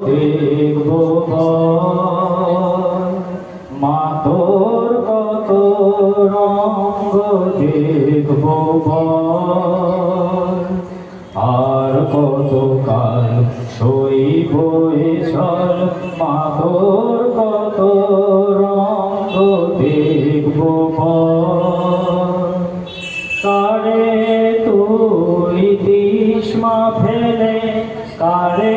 দেখব মা তোর কত রঙ্গ দেখব আর কত কাল সইব এছল মা তোর কত রঙ্গ দেখব কারে তুই দিস মা ফেলে কারে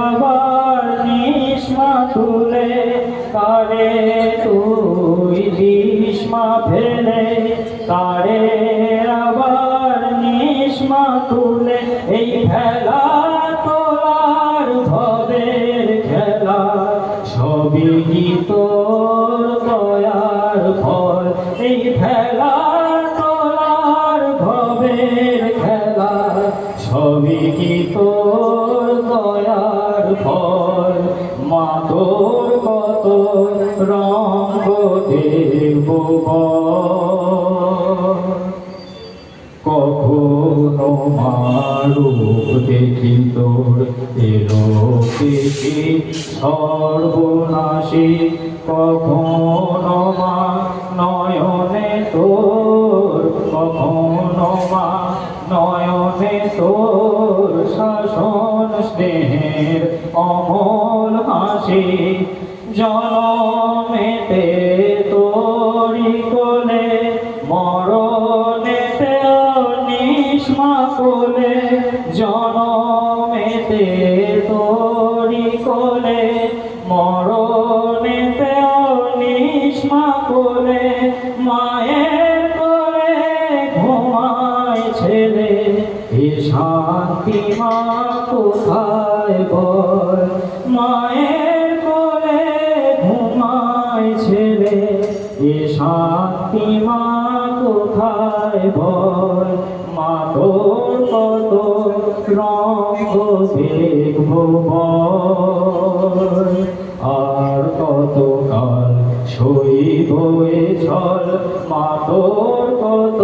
আবার নিস মা তুলে কারে তুই দিস মা ফেলে কারে আবার নিস মা তুলে এই খেলা তোলার ভবের খেলা সবই কি তোর দয়ার ফল এই খেলা তোলার ভবের খেলা সবই কি তোর দয়ার ফল মা তোর কত রঙ্গ দেখব কখনো মারূপ দেখি তোর এলো দেখি সর্বনাশী কখনো মা নয়নে তোর কখনো মা নয়নে তোর শাসন স্নেহের অমল হাসি জনমেতে তোরি কোলে মরণেতে নিষ্মা কোলে জনমেতে তোরি কোলে মরণেতে নিষ্মা কোলে মায়ের কোলে ঘুমায় ছেলে এ শান্তি মা কোথায় বল মায়ের কোলে ঘুমায় ছেলে এ শান্তি মা কোথায় বল মা তোর কত রঙ্গ দেখব আর কত কাল সইব এ ছল মা তোর কত